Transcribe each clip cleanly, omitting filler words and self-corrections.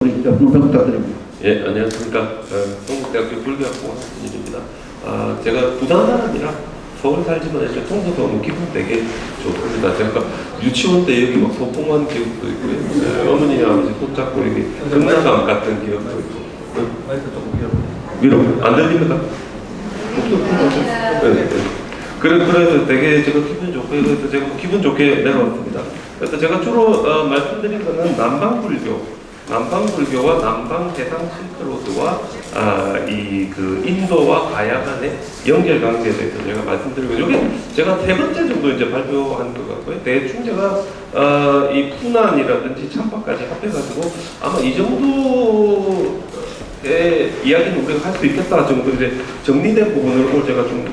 우리 설명 부탁드립니다. 예, 안녕하십니까. 동국대학교 불교학부 학생입니다. 제가 부산 사람이라 서울 살지만 이렇게 통도서 오는 기분 되게 좋습니다. 제가 유치원 때 여기 막 소풍한 기억도 있고요. 어머니 아버지 손잡고 이렇게 금나감 같은 기억도 있고. 마이크 조금 위로 안 들립니까? 네. 그래서 되게 제가 기분 좋고 그래서 제가 기분 좋게 내려왔습니다. 그래서 제가 주로 말씀드린 거는 남방불교와 남방 대상 실크로드와 이 그 인도와 가야 간의 연결 관계에 대해서 제가 말씀드리고 이게 제가 세 번째 정도 이제 발표한 것 같고요. 대충 제가 이 푸난이라든지 참박까지 합해가지고 아마 이 정도의 이야기는 우리가 할 수 있겠다 정도 이제 정리된 부분을 오늘 제가 좀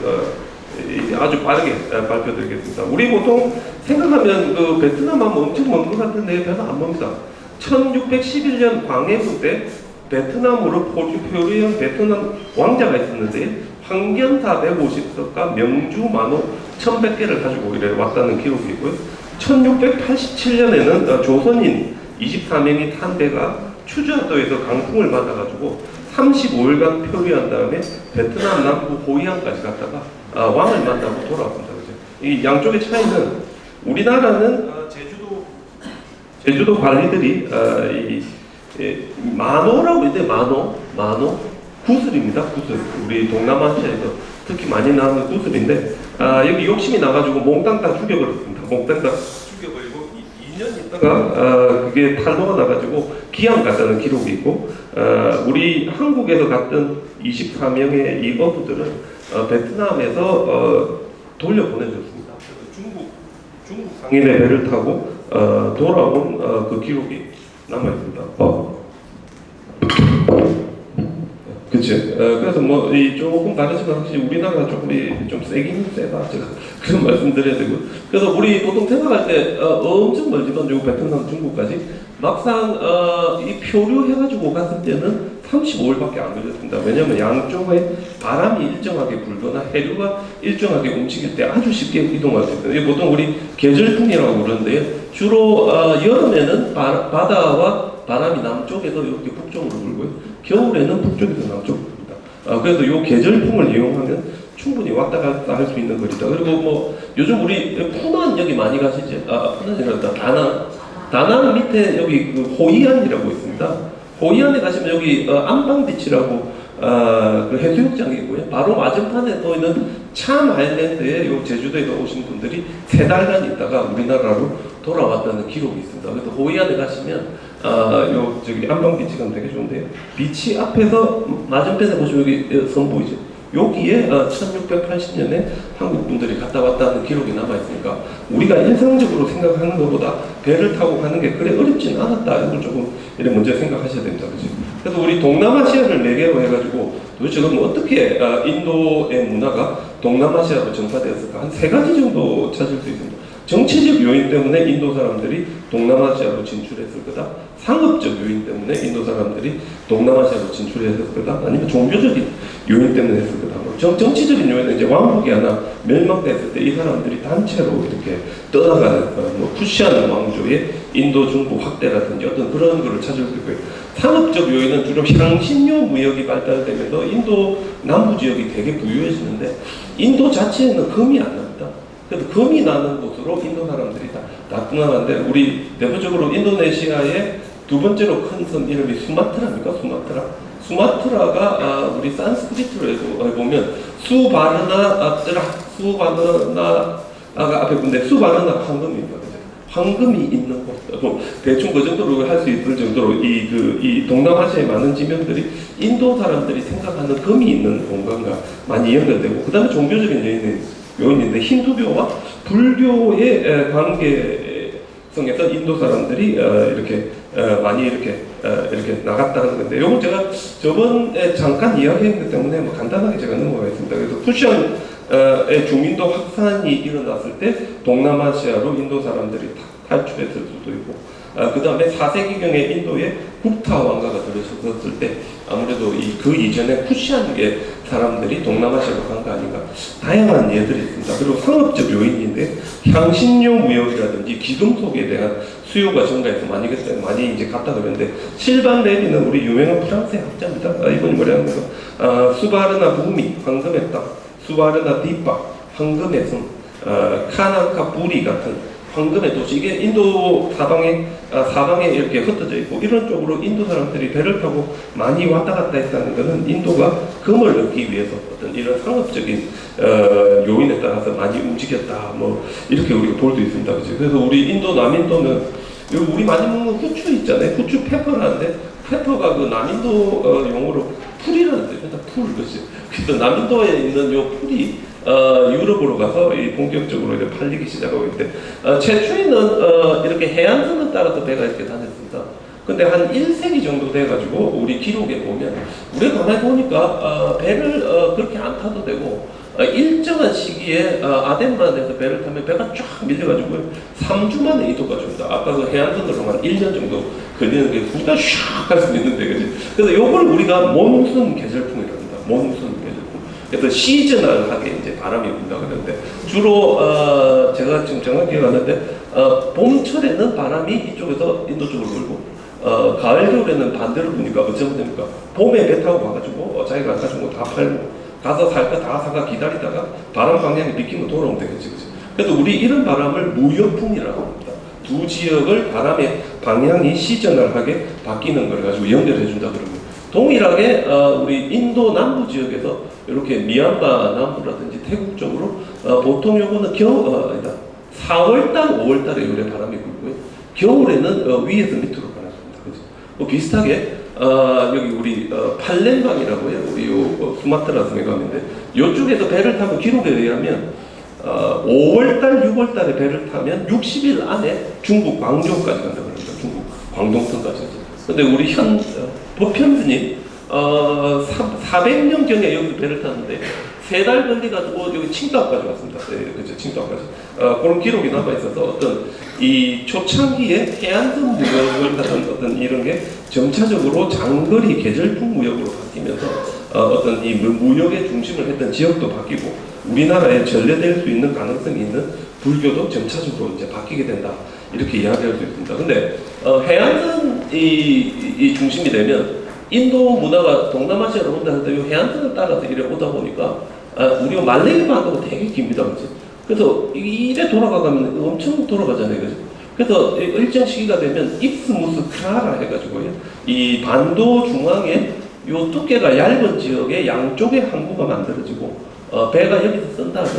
아주 빠르게 발표드리겠습니다. 우리 보통 생각하면 그 베트남 하면 엄청 먼 것 같은데 별로 안 멉니다. 1611년 광해군 때 베트남으로 표류한 베트남 왕자가 있었는데 황견사 150석과 명주 만호 1100개를 가지고 이래 왔다는 기록이 있고요. 1687년에는 조선인 24명이 탄 배가 추저도에서 강풍을 맞아가지고 35일간 표류한 다음에 베트남 남부 호이안까지 갔다가 왕을 만나고 돌아왔습니다. 그죠? 이 양쪽의 차이는 우리나라는 제주도 관리들이 만호라고 있는데 만호 구슬입니다. 구슬. 우리 동남아시아에서 특히 많이 나오는 구슬인데 여기 욕심이 나가지고 몽땅 다 죽여버렸습니다. 몽땅 다 죽여버리고 2년 있다가 그게 탈로가 나가지고 기양 갔다는 기록이 있고 우리 한국에서 갔던 24명의 이 어부들은 베트남에서 돌려보내졌습니다. 중국 상인의 배를 타고 돌아온 그 기록이 남아있습니다. 그치. 그래서 뭐, 조금 다르지만 확실히 우리나라가 조금 좀 세긴 세다. 제가 그런 말씀 드려야 되고. 그래서 우리 보통 생각할 때 엄청 멀지만 요 베트남, 중국까지 막상 이 표류해가지고 갔을 때는 35일밖에 안 걸렸습니다. 왜냐하면 양쪽에 바람이 일정하게 불거나 해류가 일정하게 움직일 때 아주 쉽게 이동할 수 있어요. 이게 보통 우리 계절풍이라고 그러는데 주로 여름에는 바다와 바람이 남쪽에서 이렇게 북쪽으로 불고요. 겨울에는 북쪽에서 남쪽으로 붑니다. 그래서 이 계절풍을 이용하면 충분히 왔다 갔다 할 수 있는 거리다. 그리고 뭐 요즘 우리 푸난 여기 많이 가시죠? 푸난이란다. 다낭 밑에 여기 그 호이안이라고 있습니다. 호이안에 가시면 여기 안방비치라고 그 해수욕장이 있고요. 바로 맞은편에 또 있는 참 아일랜드에 요 제주도에 오신 분들이 3달간 있다가 우리나라로 돌아왔다는 기록이 있습니다. 그래서 호이안에 가시면 요 저기 안방비치 가면 되게 좋은데요. 비치 앞에서 맞은편에 보시면 여기 선 보이죠? 여기에 1680년에 한국 분들이 갔다 왔다는 기록이 남아있으니까 우리가 일상적으로 생각하는 것보다 배를 타고 가는 게 그래 어렵진 않았다. 이걸 조금 이런 문제 생각하셔야 됩니다. 그죠? 그래서 우리 동남아시아를 4개로 해가지고 도대체 그럼 어떻게 인도의 문화가 동남아시아로 전파되었을까? 한 3가지 정도 찾을 수 있습니다. 정치적 요인 때문에 인도 사람들이 동남아시아로 진출했을 거다. 상업적 요인 때문에 인도 사람들이 동남아시아로 진출했을 거다. 아니면 종교적인 요인 때문에 했을 거다. 정치적인 요인은 이제 왕국이 하나 멸망됐을 때 이 사람들이 단체로 이렇게 떠나가는 뭐 푸시안 왕조의 인도 중부 확대라든지 어떤 그런 거를 찾을 수 있고요. 상업적 요인은 주로 향신료 무역이 발달되면서 인도 남부 지역이 되게 부유해지는데 인도 자체에는 금이 안 납니다. 그래서 금이 나는 곳으로 인도 사람들이 다 떠나는데 우리 대표적으로 인도네시아의 두 번째로 큰 섬 이름이 수마트라입니까? 수마트라가 우리 산스크리트로 보면 수바르나가 앞에 근데 수바르나 황금입니다. 황금이 있는 곳. 대충 그 정도로 할 수 있을 정도로 이 동남아시아의 많은 지명들이 인도 사람들이 생각하는 금이 있는 공간과 많이 연결되고 그 다음에 종교적인 요인인데 힌두교와 불교의 관계성에서 인도 사람들이 이렇게 많이 이렇게 나갔다 하는 건데 요건 제가 저번에 잠깐 이야기했기 때문에 뭐 간단하게 제가 넘어가겠습니다. 그래서 푸시안의 중인도 확산이 일어났을 때 동남아시아로 인도 사람들이 탈출했을 수도 있고 그 다음에 4세기경에 인도에 국타 왕가가 들어섰을 때 아무래도 그 이전에 쿠시안계 사람들이 동남아시아로 간 거 아닌가. 다양한 예들이 있습니다. 그리고 상업적 요인인데 향신료 무역이라든지 기금속에 대한 수요가 증가해서 많이 이제 갔다 그랬는데 실반 레비는 우리 유명한 프랑스의 학자입니다. 이분이 뭐라는 거? 수바르나 부미 황금의 땅, 수바르나 디파 황금의 섬, 카나카 부리 같은 황금의 도시. 이게 인도 사방에 이렇게 흩어져 있고 이런 쪽으로 인도 사람들이 배를 타고 많이 왔다 갔다 했다는 것은 인도가 금을 얻기 위해서 어떤 이런 상업적인 요인에 따라서 많이 움직였다. 뭐 이렇게 우리가 볼 수 있습니다. 그죠? 그래서 우리 남인도는 여기 우리 많이 먹는 후추 있잖아요. 후추 페퍼라는데 페퍼가 그 남인도 용어로 풀이라는 뜻입니다. 풀 그지. 그래서 남인도에 있는 요 풀이 유럽으로 가서 본격적으로 이렇게 팔리기 시작하고 있는데 최초에는 이렇게 해안선을 따라서 배가 이렇게 다녔습니다. 근데 한 1세기 정도 돼가지고 우리 기록에 보면 우리가 가만히 보니까 배를 그렇게 안 타도 되고 일정한 시기에 아덴만에서 배를 타면 배가 쫙 밀려가지고 3주 만에 이도가 줍니다. 아까 그 해안선으로만 1년 정도 걸리는 게 우리가 샥 할 수 있는데 그지. 그래서 요걸 우리가 몬순 계절풍이라고 합니다. 몬순 계절풍. 그래서 시즈널하게 이제 바람이 분다 그러는데 주로 제가 지금 정확히 기억하는데 봄철에는 바람이 이쪽에서 인도 쪽으로 불고 가을 겨울에는 반대로 부니까 어쩌면 됩니까? 봄에 배 타고 가가지고 자기가 아까 준 거 다 팔고 가서 살 거 다 사가 기다리다가 바람 방향이 비키면 돌아오면 되겠지, 그치? 그래서 우리 이런 바람을 무역풍이라고 합니다. 두 지역을 바람의 방향이 시저널하게 바뀌는 걸 가지고 연결해 준다 그러면 동일하게 우리 인도 남부 지역에서 이렇게 미얀마 남부라든지 태국 쪽으로 보통 요거는 4월달, 5월달에 요래 바람이 불고요. 겨울에는 위에서 밑으로 바랍니다. 그죠? 뭐 비슷하게 여기 우리 팔렘방이라고 해요. 우리 수마트라 섬에 가는데 이쪽에서 배를 타면 기록에 의하면 5월달, 6월달에 배를 타면 60일 안에 중국 광종까지 간다고 합니다. 중국 광동성까지. 근데 우리 법현스님 400년경에 여기 배를 탔는데 3달 걸려가지고 여기 칭다오까지 왔습니다. 네, 그죠, 칭다오까지. 그런 기록이 남아있어서 어떤 이 초창기에 해안선 무역을 하던 어떤 이런 게 점차적으로 장거리 계절풍 무역으로 바뀌면서 어떤 이 무역의 중심을 했던 지역도 바뀌고 우리나라에 전래될 수 있는 가능성이 있는 불교도 점차적으로 이제 바뀌게 된다. 이렇게 이야기할 수 있습니다. 근데 해안선이 중심이 되면 인도 문화가 동남아시아로 온다 해도 이 해안선을 따라서 이래 오다 보니까 우리가 말레이 반도가 되게 깁니다. 그치? 그래서 이래 돌아가면 엄청 돌아가잖아요. 그치? 그래서 일정 시기가 되면 입스무스 크라라 해가지고요. 이 반도 중앙에 요 두께가 얇은 지역에 양쪽에 항구가 만들어지고 배가 여기서 쓴 다음에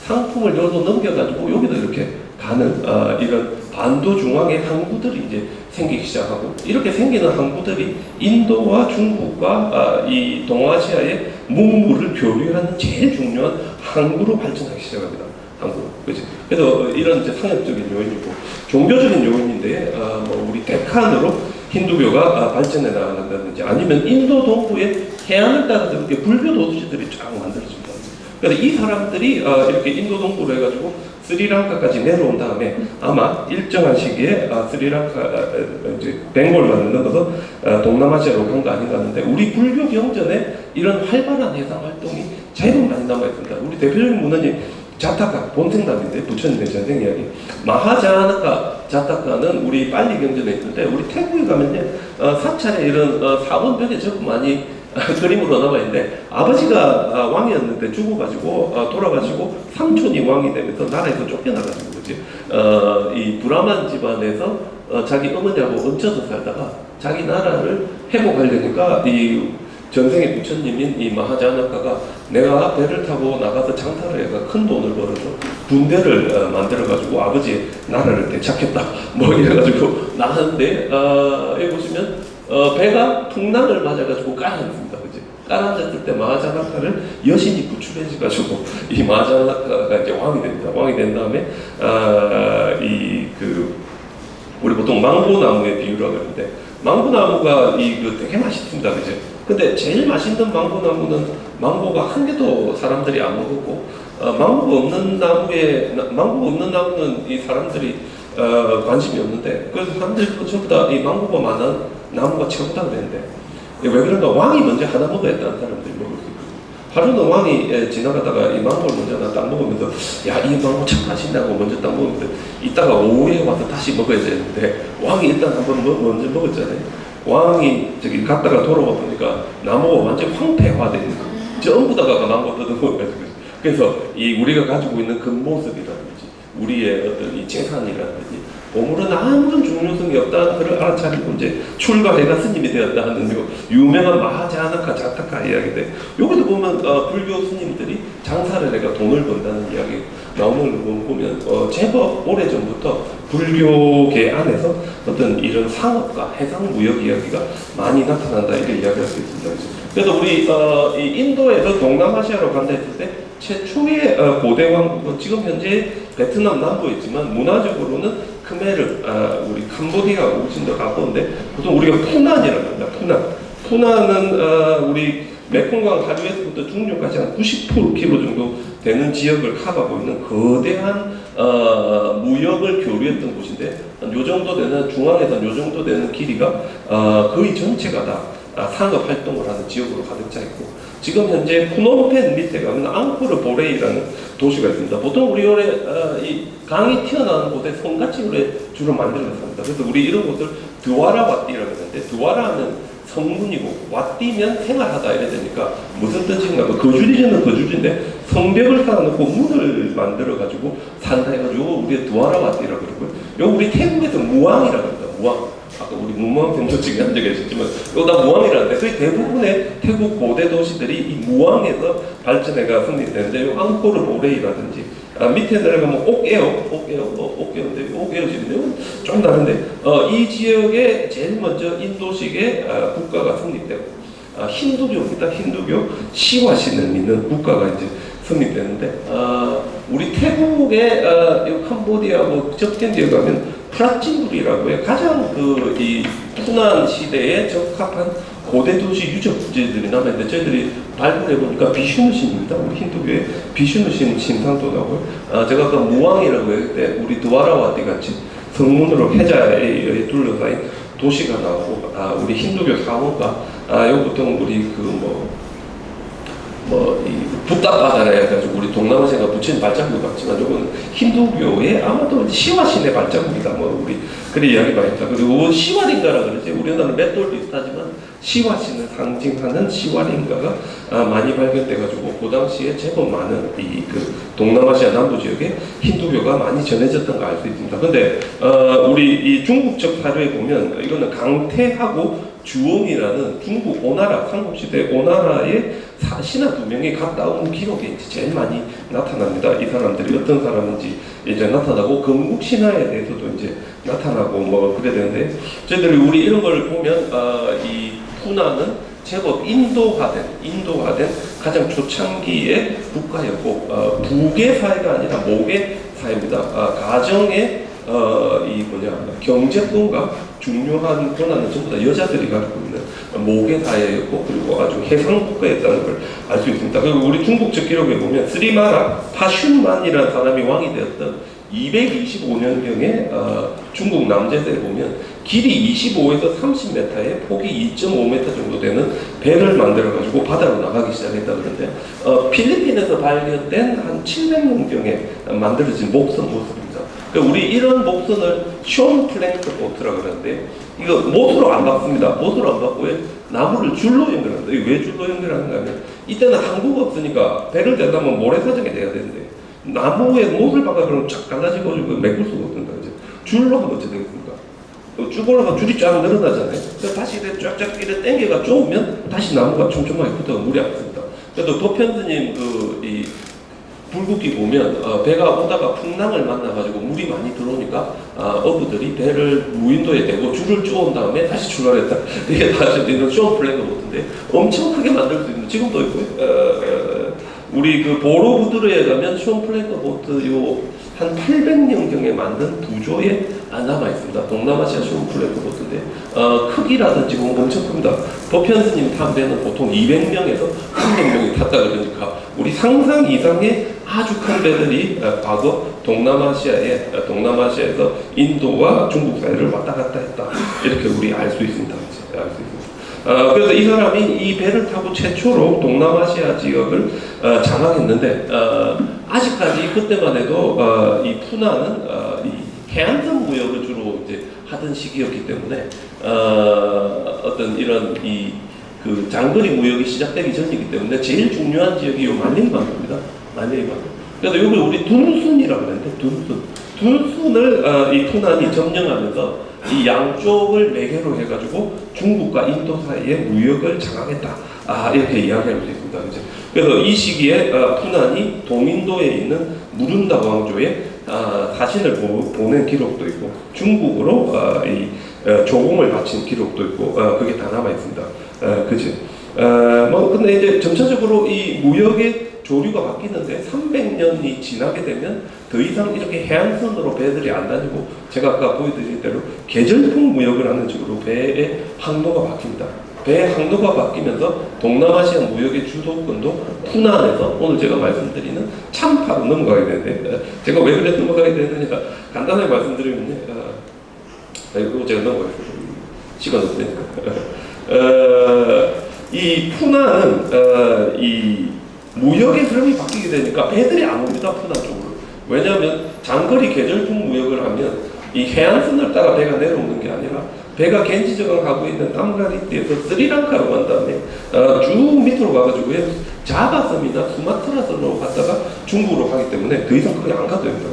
상품을 여기서 넘겨가지고 여기도 이렇게 가는 이런 반도 중앙에 항구들이 이제 생기기 시작하고 이렇게 생기는 항구들이 인도와 중국과 이 동아시아의 문물을 교류하는 제일 중요한 항구로 발전하기 시작합니다. 항구, 그렇지? 그래서 이런 이제 상업적인 요인이고 종교적인 요인인데 뭐 우리 데칸으로 힌두교가 발전해 나간다든지 아니면 인도 동부의 해안을 따라서 이렇게 불교 도시들이 쫙 만들어집니다. 그래서 이 사람들이 이렇게 인도 동부로 해가지고 스리랑카까지 내려온 다음에 아마 일정한 시기에 스리랑카 이제 벵골만 넘어서 동남아시아로 간 거 아닌가 하는데 우리 불교 경전에 이런 활발한 해상 활동이 제법 많이 남아 있습니다. 우리 대표적인 문헌이 자타카 본생담인데 부처님의 전생 이야기. 마하자나카 자타카는 우리 빨리 경전에 있는데 우리 태국에 가면요 사찰에 이런 사본벽에 제법 많이 그림으로 남아있는데 아버지가 왕이었는데 죽어가지고 돌아가시고 삼촌이 왕이 되면서 나라에서 쫓겨나가지고 그지 이 브라만 집안에서 자기 어머니하고 얹혀서 살다가 자기 나라를 회복하려니까 이 전생의 부처님인 이 마하자나카가 내가 배를 타고 나가서 장사를 해서 큰 돈을 벌어서 군대를 만들어가지고 아버지의 나라를 되찾겠다 뭐 이래가지고 나갔는데 여기 보시면 배가 풍랑을 맞아가지고 깔아앉습니다. 그지? 깔아앉았을 때 마하자나카를 여신이 구출해가지고 이 마하자나카가 이제 왕이 됩니다. 왕이 된 다음에 우리 보통 망고나무의 비유라고 하는데 망고나무가 되게 맛있습니다. 그죠? 근데 제일 맛있는 망고나무는 망고가 한 개도 사람들이 안 먹었고 망고가 없는 나무는 이 사람들이 관심이 없는데 그래서 사람들이 전부 다 이 망고보만은 나무가 최고다 그랬는데 왜 그런가 왕이 먼저 하나 먹어야 했다는 사람들이 먹을 수 있고 하루는 왕이 지나가다가 이 망고를 먼저 하나 딱 먹으면서 야 이 망고 참 맛있다고 먼저 딱 먹으면서 이따가 오후에 와서 다시 먹어야 되는데 왕이 일단 한번 먼저 먹었잖아요. 왕이 저기 갔다가 돌아와 보니까 나무가 완전 황폐화되어 있는 거예요. 전부 다가 망고 뜯어먹어가지고 그래서 이 우리가 가지고 있는 그 모습이라든지 우리의 어떤 이 재산이라든지 보물은 아무런 중요성이 없다는 것을 알아차리고 이제 출가해가 스님이 되었다 하는 요 유명한 마하자나카 자타카 이야기인데 여기도 보면 불교 스님들이 장사를 해가 돈을 번다는 이야기 나오는 걸 보면 제법 오래전부터 불교계 안에서 어떤 이런 상업과 해상무역 이야기가 많이 나타난다 이렇게 이야기할 수 있습니다. 그래서 우리 이 인도에서 동남아시아로 간다 했을 때 최초의 고대 왕국은 지금 현재 베트남 남부에 있지만 문화적으로는 크메르, 우리 캄보디아가 훨씬 더 가까운데 보통 우리가 푸난이라고 합니다. 푸난은 우리 메콩강 하류에서부터 중류까지 한 90km 정도 되는 지역을 커버하고 있는 거대한 무역을 교류했던 곳인데 요 정도 되는 중앙에서 요 정도 되는 길이가 거의 전체가 다 상업 활동을 하는 지역으로 가득 차 있고 지금 현재 푸놈펜 밑에 가면 앙코르 보레이라는 도시가 있습니다. 보통 우리 올해 이 강이 튀어나오는 곳에 성같이 주로 만들어서 삽니다. 그래서 우리 이런 곳을 드와라 와띠라고 하는데 드와라는 성문이고 와띠면 생활하다 이래 되니까 무슨 뜻인가 거주지는 거주지인데 성벽을 쌓아놓고 문을 만들어 가지고 산다 해가지고 우리 드와라 와띠라고 그러고요. 요 우리 태국에서 무왕이라고 합니다. 무왕. 아까 우리 무왕 뱀조직에 한 적이 있었지만 이거 다 무왕이라는데 거의 대부분의 태국 고대 도시들이 이 무왕에서 발전해가 성립되는데 요 앙코르 보레이라든지 밑에 내려가면 옥에어인데 옥에어지인데요 좀 다른데 이 지역에 제일 먼저 인도식의 국가가 성립되고 힌두교입니다. 힌두교 시화신을 믿는 국가가 이제 성립되는데 우리 태국의 캄보디아하고 접견 지역 가면 프라친불이라고 해요. 가장 이 푸난 시대에 적합한 고대 도시 유적 부재들이 남아있는데 저희들이 발굴해 보니까 비슈누신입니다. 우리 힌두교의 비슈누신 신상도 나오고요. 제가 아까 무왕이라고 했을 때 우리 드와라와띠 같이 성문으로 해자에 둘러싸인 도시가 나오고 우리 힌두교 사원가 요 보통 우리 이 붓다바다라 해가지고 우리 동남아시아가 붙인 발자국 같지만 이거는 힌두교의 아마도 시화신의 발자국이다 우리 그런 이야기 많이 했다. 그리고 시화링가라 그러지 우리나라는 맷돌 비슷하지만 시화신을 상징하는 시화링가가 많이 발견돼가지고 그 당시에 제법 많은 동남아시아 남부 지역에 힌두교가 많이 전해졌던 거 알 수 있습니다. 근데 우리 이 중국적 사료에 보면 이거는 강태하고 주홍이라는 중국 오나라 삼국시대 오나라의 신하 두 명이 갔다 온 기록에 이제 제일 많이 나타납니다. 이 사람들이 어떤 사람인지 이제 나타나고 건국 신화에 대해서도 이제 나타나고 그래야 되는데 저희들이 우리 이런 걸 보면 이 푸나는 제법 인도화된 가장 초창기의 국가였고 부계 사회가 아니라 모계 사회입니다. 가정의 경제권과 중요한 권한은 전부 다 여자들이 가지고 있는 모계 사회였고 그리고 아주 해상 국가였다는 걸 알 수 있습니다. 그리고 우리 중국적 기록에 보면 스리마라 파슌만이라는 사람이 왕이 되었던 225년경에 중국 남제서에 보면 길이 25에서 30m에 폭이 2.5m 정도 되는 배를 만들어 가지고 바다로 나가기 시작했다 그러는데 필리핀에서 발견된 한 700년경에 만들어진 목선 모습입니다. 그러니까 우리 이런 목선을 쇼 플랭크 보트라고 그러는데 이거 못으로 안 박습니다. 못으로 안 박고 나무를 줄로 연결합니다. 이게 왜 줄로 연결하는가 하면 이때는 항구가 없으니까 배를 대려면 모래사장에 대야 되는데 나무에 못을 박아 그러면 쫙 갈라지고 메꿀 수가 없습니다. 줄로 하면 어떻게 되겠습니까? 쭉 올라가 줄이 쫙 늘어나잖아요. 그래서 다시 이렇게 쫙쫙 이렇게 당겨가 쪼으면 다시 나무가 촘촘하게 붙어서 물이 안 씁니다. 그래도 도편스님 이 불국기 보면 배가 오다가 풍랑을 만나가지고 물이 많이 들어오니까 어부들이 배를 무인도에 대고 줄을 쪼은 다음에 다시 출발했다. 이게 다시 이런 쇼 플래그 보트인데 엄청 크게 만들 수 있는 지금도 있고요. 우리 보로부드르에 가면 쇼 플래그 보트 한 800년경에 만든 부조에 남아 있습니다. 동남아시아 쇼 플래그 보트인데 크기라든지 엄청 큽니다. 도편스님 탄 배는 보통 200명에서 300명이 탔다 그러니까 우리 상상 이상의 아주 큰 배들이 과거 동남아시아에서 인도와 중국 사이를 왔다 갔다 했다. 이렇게 우리 알 수 있습니다. 알 수 있습니다. 그래서 이 사람이 이 배를 타고 최초로 동남아시아 지역을 장악했는데 아직까지 그때만 해도 이 푸나는 이 해안선 무역을 주로 이제 하던 시기였기 때문에 어떤 이런 그 장거리 무역이 시작되기 전이기 때문에 제일 중요한 지역이 요 말레이반도입니다. 말레이반도. 그래서 이걸 우리 둔순이라고 하는데 둔순을 이 푸난이 점령하면서 이 양쪽을 매개로 해가지고 중국과 인도 사이의 무역을 장악했다. 이렇게 이야기할 수 있습니다. 그죠? 그래서 이 시기에 푸난이 동인도에 있는 무룬다 왕조에 사신을 보낸 기록도 있고 중국으로 조공을 바친 기록도 있고 그게 다 남아 있습니다. 그지? 근데 이제 점차적으로 이 무역의 조류가 바뀌는데 300년이 지나게 되면 더 이상 이렇게 해안선으로 배들이 안 다니고 제가 아까 보여드린 대로 계절풍 무역을 하는 식으로 배의 항로가 바뀝니다. 배의 항로가 바뀌면서 동남아시아 무역의 주도권도 푸난에서 오늘 제가 말씀드리는 참파로 넘어가게 되는데 제가 왜 그래 넘어가게 되느냐 간단하게 말씀드리면 이거 제가 넘어가겠습니다. 시간 없으니까 이 푸난은 이 무역의 흐름이 바뀌게 되니까 배들이 안 옵니다. 푸난 쪽으로. 왜냐하면 장거리 계절풍 무역을 하면 이 해안선을 따라 배가 내려오는 게 아니라 배가 겐지저강 가고 있는 땀가리띠에서 스리랑카로 간 다음에 쭉 밑으로 가가지고 자바섬이나 수마트라섬으로 갔다가 중국으로 가기 때문에 더 이상 거기 안 가도 됩니다.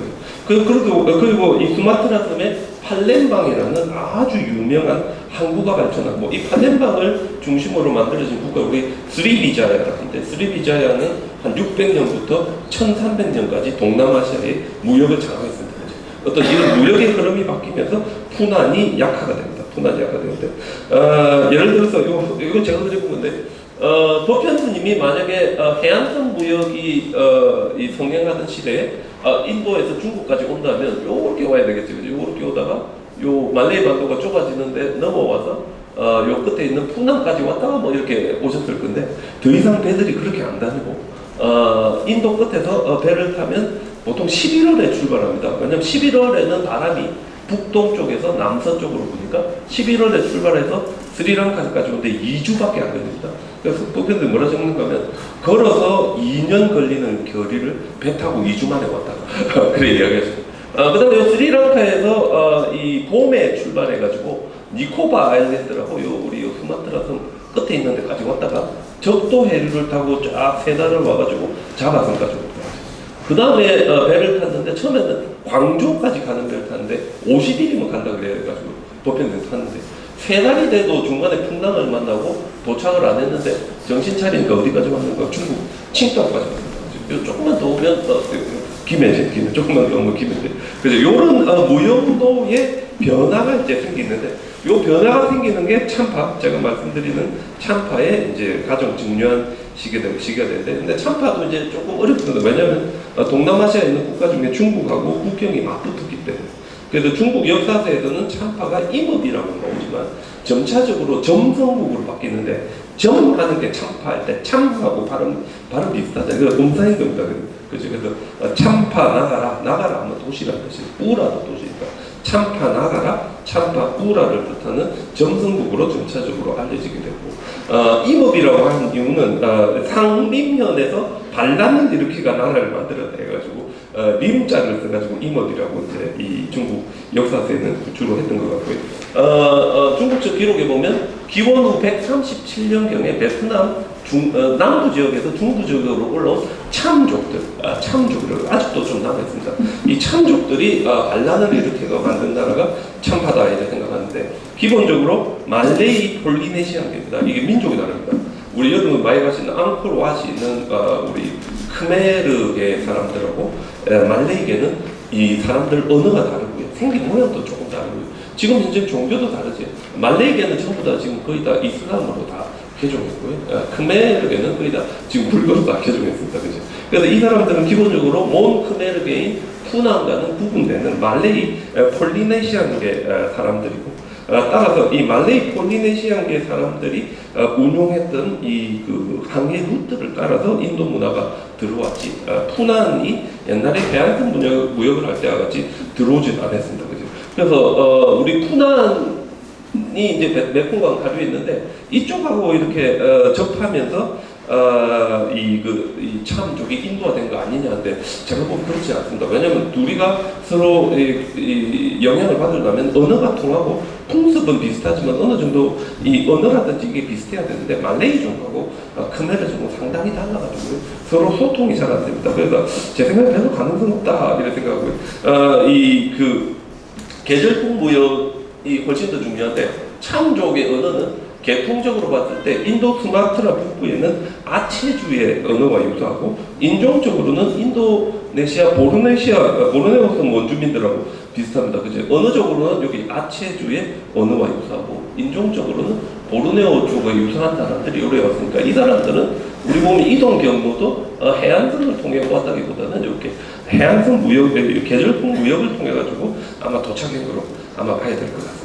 그리고 이 수마트라섬에 팔렘방이라는 아주 유명한 항구가 발전하고 이 팔렘방을 중심으로 만들어진 국가 우리 스리비자야인데 스리비자야는 한 600년부터 1300년까지 동남아시아의 무역을 장악했습니다. 어떤 이런 무역의 흐름이 바뀌면서 푸난이 약화가 됩니다. 푸난이 약화되는데 예를 들어서 이거 제가 드리는 건데 도편스님이 만약에 해안선 무역이 이 성행하던 시대에 인도에서 중국까지 온다면 요렇게 와야 되겠죠. 요렇게 오다가 요 말레이 반도가 좁아지는데 넘어와서 요 끝에 있는 푸난까지 왔다가 뭐 이렇게 오셨을 건데 더 이상 배들이 그렇게 안 다니고 인도 끝에서 배를 타면 보통 11월에 출발합니다. 왜냐면 11월에는 바람이 북동쪽에서 남서 쪽으로 부니까 11월에 출발해서 스리랑카까지 오는데 2주밖에 안 걸립니다. 그래서 북편들이 뭐라 적는가 하면 걸어서 2년 걸리는 거리를 배 타고 2주 만에 왔다. 그래 이야기했습니다. 그 다음에 스리랑카에서 이 봄에 출발해가지고 니코바 아일랜드라고 우리 수마트라섬 끝에 있는 데까지 왔다가 적도 해류를 타고 쫙 3달을 와가지고 자바섬까지 옵니다. 그 다음에 배를 탔는데 처음에는 광주까지 가는 배를 탔는데 50일이면 간다 그래가지고 보편에서 탔는데 3달이 돼도 중간에 풍랑을 만나고 도착을 안 했는데 정신 차리니까 어디까지 왔는가 중국 칭다오까지 왔습니다. 조금만 더 오면 김해제 조금만 더 오면 김해제. 그래서 이런 무역도의 변화가 이제 생기는데 요 변화가 생기는 게 참파, 제가 말씀드리는 참파의 이제 가장 중요한 시기가 되는데, 근데 참파도 이제 조금 어렵습니다. 왜냐하면 동남아시아에 있는 국가 중에 중국하고 국경이 맞붙었기 때문에. 그래서 중국 역사서에서는 참파가 임업이라고 나오지만 점차적으로 점성국으로 바뀌는데 점하는 게 참파할 때 참하고 발음 비슷하죠. 그래서 음사인 겁니다. 그죠? 그래서 참파 나가라 하면 도시라는 뜻이 우라도 도시니까 참파 나가라, 참파 우라를 뜻하는 점성국으로 점차적으로 알려지게 되고 임업이라고 하는 이유는 상림현에서 반란을 일으키가 나라를 만들어내가지고 림자를 써가지고 임업이라고 이제 이 중국 역사서에는 주로 했던 것 같고요. 중국 측 기록에 보면 기원 후 137년경에 베트남 남부 지역에서 중부 지역으로 올라온 참족들 아직도 좀 남아있습니다. 이 참족들이 반란을 일으켜서 만든 나라가 참파다 이렇게 생각하는데 기본적으로 말레이 폴리네시안계입니다. 이게 민족의 나라입니다. 우리 여러분 많이 가시는 앙코르와시 있는 우리 크메르계 사람들하고 말레이계는 이 사람들 언어가 다르고요. 생긴 모양도 조금 다르고요. 지금 현재 종교도 다르지. 말레이계는 전부 다 지금 거의 다 이슬람으로 다 개종했고요. 크메르계는 거의 다 지금 불교로 다 개종했습니다. 그죠? 그래서 이 사람들은 기본적으로 몬 크메르계인 푸난과는 구분되는 말레이 폴리네시안계 사람들이고 따라서 이 말레이 폴리네시안계 사람들이 운용했던 이 그 항해 루트를 따라서 인도 문화가 들어왔지. 푸난이 옛날에 해안선 무역을 할 때와 같이 들어오진 않았습니다. 그죠? 그래서 우리 푸난이 이제 메콩강 하류에 있는데 이쪽하고 이렇게 접하면서 이 참 저기 인도화된 거 아니냐는데 제가 보면 그렇지 않습니다. 왜냐하면 둘이가 서로 이 영향을 받으려면 언어가 통하고 풍습은 비슷하지만 어느 정도 이 언어라든지 이게 비슷해야 되는데 말레이 종하고 khmer 종은 상당히 달라가지고 서로 소통이 잘 안 됩니다. 그래서 제 생각에 별로 가능성 없다 이렇게 생각하고요. 이 그 계절풍 무역이 훨씬 더 중요한데 참족의 언어는 계통적으로 봤을 때 인도 수마트라 북부에는 아체주의 언어와 유사하고 인종적으로는 인도네시아 보르네오성 원주민들하고 비슷합니다. 그죠? 언어적으로는 여기 아체주의 언어와 유사하고 인종적으로는 보르네오족과 유사한 사람들이 오래 왔으니까 이 사람들은 우리 보면 이동 경로도 해안선을 통해 왔다기보다는 이렇게 해안선 무역, 계절풍 무역을 통해 가지고 아마 도착한 거로 아마 봐야 될 것 같습니다.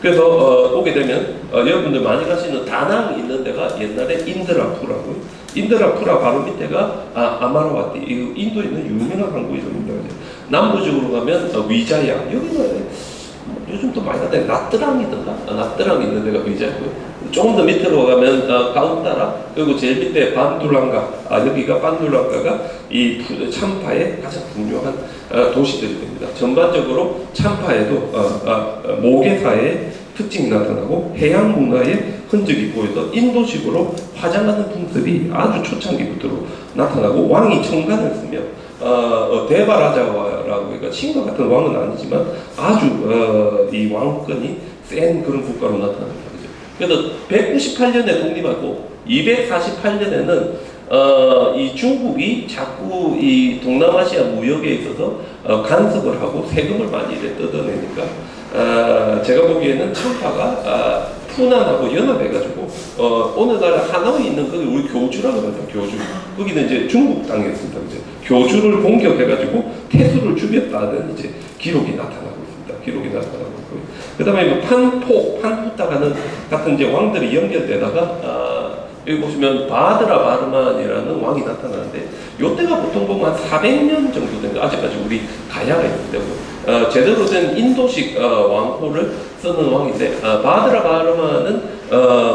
그래서 오게 되면 여러분들 많이 가시는 다낭 있는 데가 옛날에 인드라푸라고요. 인드라푸라 바로 밑에가 아마라와티, 이거 인도에 있는 유명한 항구 이름입니다. 남부쪽으로 가면 위자야, 여기는 요즘 또 많이 가는데 나트랑이든가 나트랑 있는 데가 위자고요. 조금 더 밑으로 가면 가운따라, 그리고 제일 밑에 반둘랑가, 여기가 반둘랑가가 이 참파의 가장 중요한 도시들이 됩니다. 전반적으로 참파에도 모계사의 특징이 나타나고 해양 문화의 흔적이 보여서 인도식으로 화장하는 풍습이 아주 초창기부터 나타나고 왕이 청간을 쓰며 데바라자와라고 그러니까 신과 같은 왕은 아니지만 아주 이 왕권이 센 그런 국가로 나타납니다. 그래서 198년에 독립하고 248년에는 이 중국이 자꾸 이 동남아시아 무역에 있어서 간섭을 하고 세금을 많이 뜯어내니까 제가 보기에는 참파가 푸난하고 연합해가지고 오늘날 하노이에 있는 거기 우리 교주라고 합니다. 교주. 거기는 이제 중국 땅이었습니다. 이제 교주를 공격해가지고 태수를 죽였다는 이제 기록이 나타나고 있습니다. 기록이 나타나고 있고요. 그다음에 뭐 판후타 같은 이제 왕들이 연결되다가 여기 보시면 바드라 바르만이라는 왕이 나타나는데 이때가 보통 보면 한 400년 정도 된 거, 아직까지 우리 가야가 있을 때고 제대로 된 인도식 왕호를 쓰는 왕인데 바드라 바르만은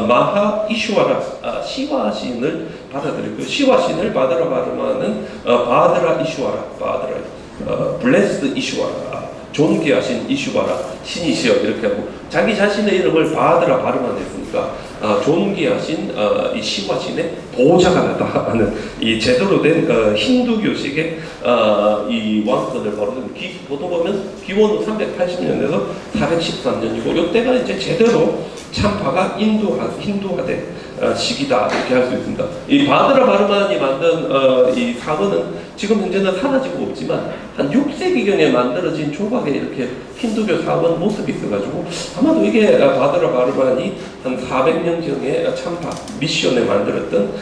마하 이슈와라 시와신을 받아들이고 시와신을 바드라 바르만은 바드라 이슈와라 블레스드 이슈와라 존귀하신 이슈바라 신이시여 이렇게 하고 자기 자신의 이름을 바드라 바르만 했으니까 존귀하신 이 시와신의 보호자가 나다 하는 이 제대로 된 힌두교식의 이 왕권을 바로는 보통 보면 기원후 380년에서 413년이고 이때가 이제 제대로 참파가 힌두화된 시기다 이렇게 할 수 있습니다. 이 바드라 바르만이 만든 이 사원은 지금 현재는 사라지고 없지만 한 6세기경에 만들어진 조각에 이렇게 힌두교 사원 모습이 있어가지고 아마도 이게 바드라 바르만이 한 400년경에 참파 미션에 만들었던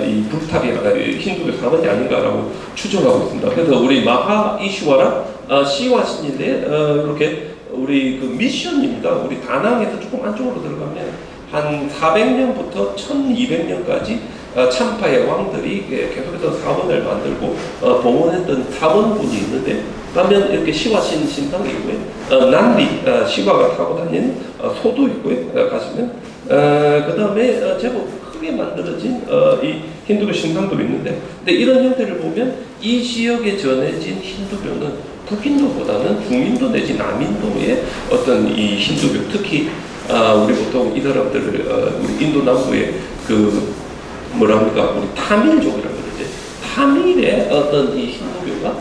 이 불탑이 힌두교 사원이 아닌가라고 추정하고 있습니다. 그래서 우리 마하 이슈와라 시와신인데 이렇게 우리 그 미션입니다. 우리 다낭에서 조금 안쪽으로 들어가면 한 400년부터 1200년까지 참파의 왕들이 계속해서 사원을 만들고 봉헌했던 사원군이 있는데 가면 이렇게 시와신 신당이 있고요. 난리 시와가 타고 다니는 소도 있고요. 가시면 그 다음에 제법 크게 만들어진 이 힌두교 신당도 있는데 근데 이런 형태를 보면 이 지역에 전해진 힌두교는 북인도보다는 중인도 내지 남인도의 어떤 이 힌두교 특히 우리 보통 이 사람들을 우리 인도 남부의 그 뭐랍니까 우리 타밀족이라고 그러지 타밀의 어떤 이 힌두교가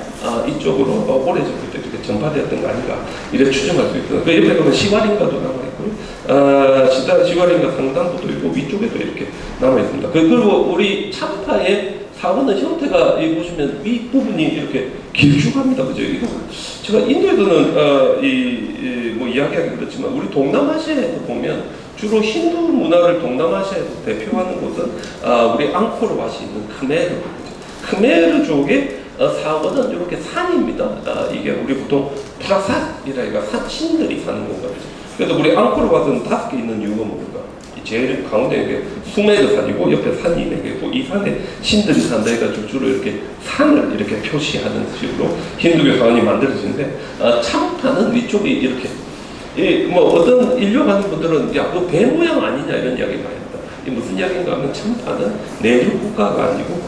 이쪽으로 오래전부터 이렇게 전파되었던 거 아닌가 이렇게 추정할 수 있어요. 그 옆에 보면 시와린가도 남아 있고요. 시와린가 상당부도 있고 위쪽에도 이렇게 남아 있습니다. 그리고 우리 참파의 사원의 형태가 여기 보시면 위 부분이 이렇게 길쭉합니다. 그죠? 이거 제가 인도에서는 뭐 이야기하기 그렇지만 우리 동남아시아에도 보면 주로 힌두 문화를 동남아시아에서 대표하는 곳은 우리 앙코르와시 있는 크메르. 크메르족의 사원은 이렇게 산입니다. 이게 우리 보통 프라삿이라니까 신들이 사는 건가 보죠. 그래서 우리 앙코르vat은 5개 있는 이유가 뭡니까? 제일 가운데 이렇게 수메르 산이고 옆에 산이 4개 있고 이 산에 신들이 산다 해가지고 주로 이렇게 산을 이렇게 표시하는 식으로 힌두교 사원이 만들어지는데 참파는 위쪽이 이렇게 뭐 어떤 인류 가는 분들은 야 그 배 모양 아니냐 이런 이야기가 있다. 이 무슨 이야기인가 하면 참파는 내륙 국가가 아니고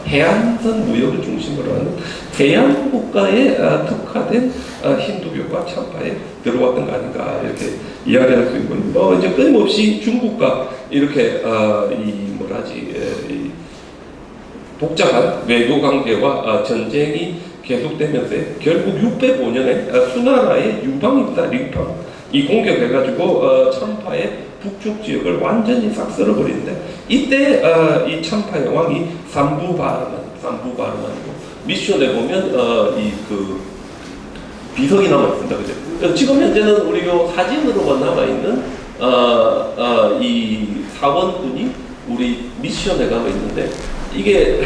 해안선 무역을 중심으로 하는 해안 국가에 특화된 힌두교가 참파에 들어왔던 거 아닌가 이렇게 이야기할 수 있고 이제 끊임없이 중국과 이렇게 이 복잡한 외교 관계와 전쟁이 계속되면서 결국 605년에 수나라의 유방입니다. 링팡 이 공격해가지고 참파의 북쪽 지역을 완전히 싹 쓸어버리는데 이때 이 참파의 왕이 삼부바르만이고 미션에 보면 이 그 비석이 남아 있습니다. 그죠? 지금 현재는 우리 요 사진으로만 남아 있는 이 사원군이 우리 미션에 남아 있는데 이게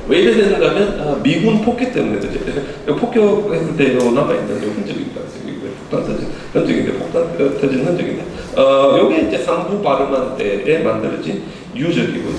왜 이래 되는가 하면 미군 폭격 때문에 그죠? 폭격했을 때 남아 있는 흔적입니다. 폭탄 터진 흔적인데 폭탄 터진 흔적인데 요게 이제 삼부바르만 때에 만들어진 유적이고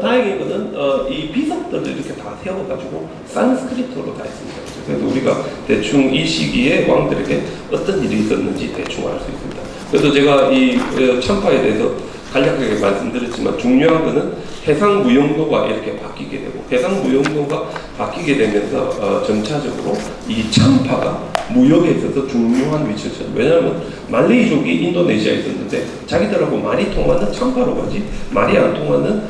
다행인 거는 이 비석들을 이렇게 다 세워가지고 산스크리트로 다 했습니다. 그래서 우리가 대충 이 시기에 왕들에게 어떤 일이 있었는지 대충 알 수 있습니다. 그래서 제가 이 참파에 대해서 간략하게 말씀드렸지만 중요한 거는 해상 무역로가 이렇게 바뀌게 되고 해상 무역로가 바뀌게 되면서 점차적으로 이 참파가 무역에 있어서 중요한 위치를 쳐요. 왜냐하면 말레이족이 인도네시아에 있었는데 자기들하고 말이 통하는 참파로 가지 말이 안 통하는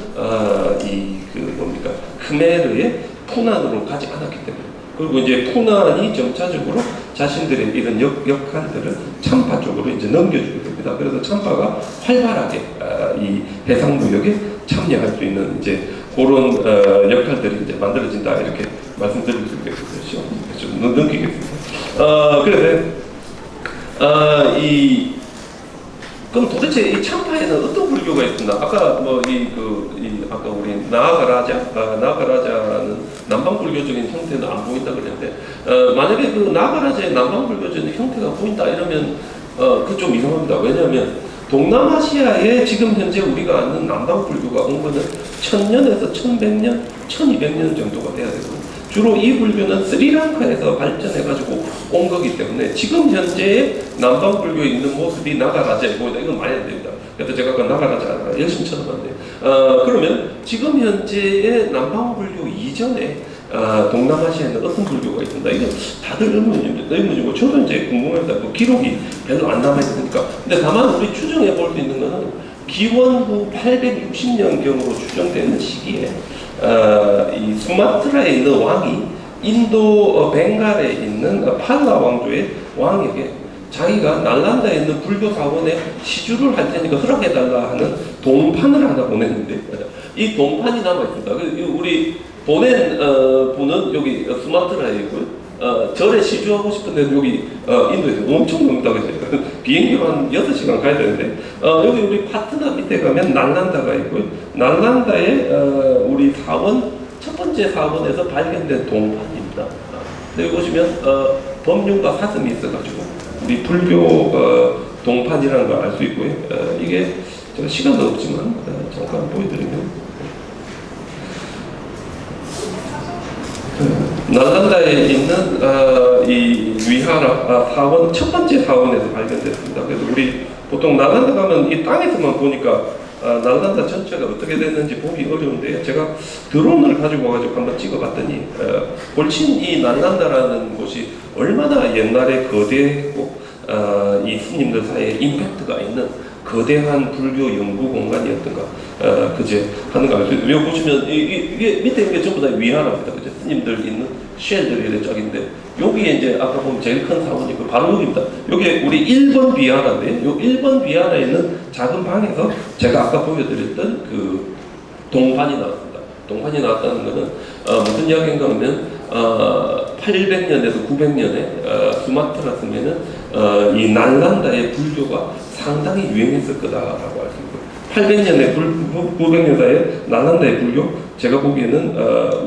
크메르의 푸난으로 가지 않았기 때문에 그리고 이제 푸난이 점차적으로 자신들의 이런 역할들을 참파 쪽으로 이제 넘겨주게 됩니다. 그래서 참파가 활발하게 이 해상 무역에 참여할 수 있는 이제 그런 역할들이 이제 만들어진다 이렇게 말씀드릴 수 있겠죠. 좀 넘기겠습니다. 그래서 그럼 도대체 이 참파에는 어떤 불교가 있습니다. 아까 아까 우리 나아가라자는 남방 불교적인 형태는 안 보인다 그랬는데 만약에 그 나아가라자의 남방 불교적인 형태가 보인다 이러면 그 좀 이상합니다. 왜냐하면 동남아시아에 지금 현재 우리가 아는 남방 불교가 온 거는 1000년에서 1100년, 1200년 정도가 돼야 되고 주로 이 불교는 스리랑카에서 발전해가지고 온 거기 때문에 지금 현재의 남방 불교에 있는 모습이 나가라자에 보인다. 이건 말이 안 됩니다. 그래서 제가 그 나가라자 열심히 찾아봤는데 그러면 지금 현재의 남방 불교 이전에 동남아시아에는 어떤 불교가 있습니다. 이게 다들 의문이고 저도 이제 궁금합니다. 그 기록이 별로 안 남아있으니까. 근데 다만 우리 추정해 볼 수 있는 것은 기원후 860년경으로 추정되는 시기에 이 수마트라에 있는 왕이 인도 벵갈에 있는 팔라 왕조의 왕에게 자기가 날란다에 있는 불교 사원에 시주를 할 테니까 허락해달라 하는 동판을 하나 보냈는데 이 동판이 남아있습니다. 우리 보낸 분은 여기 수마트라에 있고요. 절에 시주하고 싶은데 여기 인도에서 엄청 멉니다. 그죠? 비행기로 한 6시간 가야 되는데 여기 우리 파트나 밑에 가면 날란다가 있고요. 날란다에 우리 사원 첫 번째 사원에서 발견된 동판입니다. 여기 보시면 법륜과 사슴이 있어가지고 우리 불교 동판이라는 걸 알 수 있고요. 이게 제가 시간도 없지만 잠깐 보여드리면 날란다에 있는 이 위하라 사원 첫 번째 사원에서 발견됐습니다. 그래서 우리 보통 날란다 가면 이 땅에서만 보니까 날란다 전체가 어떻게 됐는지 보기 어려운데 제가 드론을 가지고 와가지고 한번 찍어봤더니 훨씬 이 날란다라는 곳이 얼마나 옛날에 거대했고 이 스님들 사이에 임팩트가 있는 거대한 불교 연구 공간이었던가 그제 하는 거 알죠. 여기 보시면 이게 밑에 있는 게 전부 다 위하라입니다. 그죠? 스님들 있는 쉘들이 쫙인데 여기에 이제 아까 보면 제일 큰 사원이 바로 여기입니다. 여기 우리 1번 비하라인데 요 1번 비하라에 있는 작은 방에서 제가 아까 보여드렸던 그 동판이 나왔습니다. 동판이 나왔다는 것은 무슨 이야기인가 하면 800년에서 900년에 수마트라 섬에는 이 날란다의 불교가 상당히 유행했을 거다라고 알 수 있고요. 800년에 900년 사이에 날란다의 불교, 제가 보기에는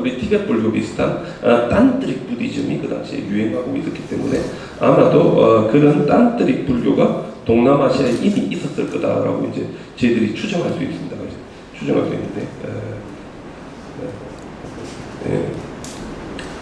우리 티벳 불교 비슷한 딴트릭 부디즘이 그 당시에 유행하고 있었기 때문에 아마도 그런 딴트릭 불교가 동남아시아에 이미 있었을 거다라고 이제 저희들이 추정할 수 있습니다. 추정할 수 있는데,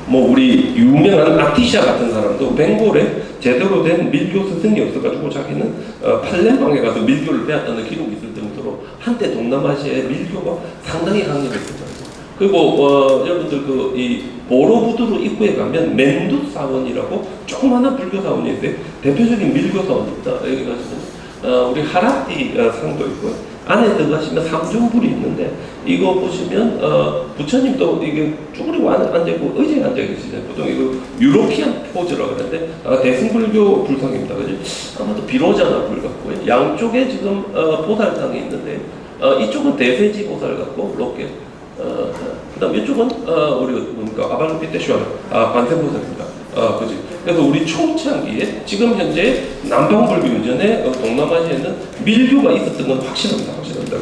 뭐 우리 유명한 아티샤 같은 사람도 벵골에 제대로 된 밀교 스승이 없어가지고 자기는 팔렘방에 가서 밀교를 배웠다는 기록이 있을 정도로 한때 동남아시아의 밀교가 상당히 강력했었죠. 그리고 여러분들 이 보로부두르 입구에 가면 멘두 사원이라고 조그마한 불교 사원이 있는데 대표적인 밀교 사원입니다. 여기 가시면 우리 하라티 상도 있고요. 안에 들어가시면 삼존불이 있는데 이거 보시면 부처님도 이게 쭈그리고 앉아있고 의자에 앉아 계시잖아요. 보통 이거 유로피안 포즈라고 그러는데 대승불교 불상입니다. 그지? 아마도 비로자나 불 같고요. 양쪽에 지금 보살상이 있는데 이쪽은 대세지 보살 같고 이렇게 그다음 이쪽은 우리 뭡니까 아발로피테슈아나 관세보살입니다. 그지? 그래서 우리 초창기에 지금 현재 남방불교 이전에 동남아시아에는 밀교가 있었던 건 확실합니다.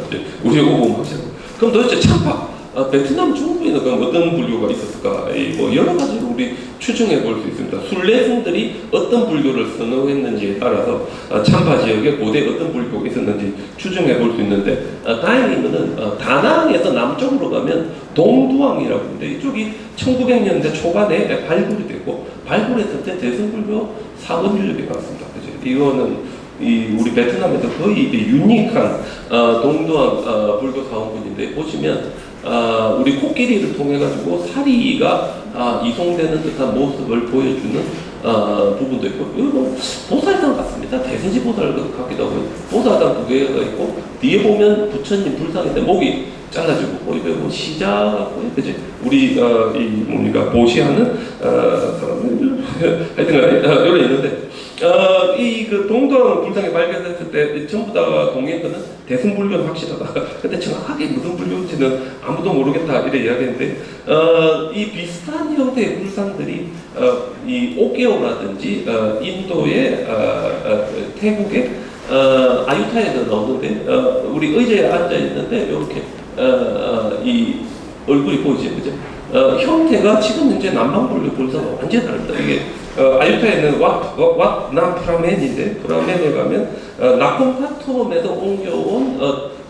그지? 우리가 보면 확실합니다. 그럼 도대체 참파 베트남 중부에는 그럼 어떤 불교가 있었을까? 뭐 여러 가지로 우리 추정해 볼 수 있습니다. 순례승들이 어떤 불교를 선호했는지에 따라서 참파 지역에 고대 어떤 불교가 있었는지 추정해 볼 수 있는데 다행히는 다낭에서 남쪽으로 가면 동두왕이라고 하는데 이쪽이 1900년대 초반에 발굴이 됐고 발굴했을 때 대승불교 사원 유적이 나왔습니다. 그죠? 이거는 우리 베트남에서 거의 유니크한 동두왕 불교 사원군인데 보시면 우리 코끼리를 통해 가지고 사리가 이송되는 듯한 모습을 보여주는 부분도 있고 이거 보살상 같습니다. 대세지 보살 같기도 하고 보살상 두 개가 있고 뒤에 보면 부처님 불상인데 목이 잘라지고 이거 뭐 시자 같고요. 그지? 우리 이 뭡니까 보시하는 사람들 하여튼간에 여러 있는데 그 동두왕 불상이 발견됐을 때 전부 다 동의했거든. 대승불교는 확실하다. 근데 정확하게 무슨 불교인지는 아무도 모르겠다 이래 이야기했는데 이 비슷한 형태의 불상들이 이 오케오라든지 인도의 태국의 아유타에도 나오는데 우리 의자에 앉아 있는데 이렇게 이 얼굴이 보이죠, 그죠? 형태가 지금 현재 남방불교 불상과 완전히 다릅니다. 이게 아유타에는 왓나프라멘인데 프라멘에 가면 나콘파톰에서 옮겨온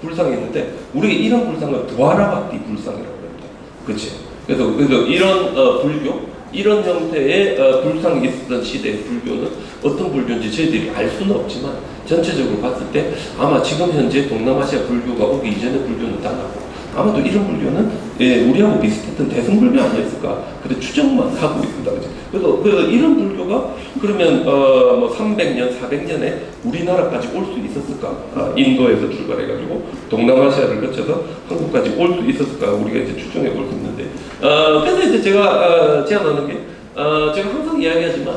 불상이 있는데 우리가 이런 불상을 드와라바티 불상이라고 합니다. 그렇지? 그래서 이런 불교, 이런 형태의 불상이 있었던 시대의 불교는 어떤 불교인지 저희들이 알 수는 없지만 전체적으로 봤을 때 아마 지금 현재 동남아시아 불교가 오기 이전의 불교는 달라고 아마도 이런 불교는 우리하고 비슷했던 대승불교 아니었을까 그래 추정만 하고 있습니다. 그래서 이런 불교가 그러면 뭐 300년, 400년에 우리나라까지 올 수 있었을까? 인도에서 출발해가지고 동남아시아를 거쳐서 한국까지 올 수 있었을까? 우리가 이제 추정해 볼 수 있는데 그래서 이제 제가 제안하는 게 제가 항상 이야기하지만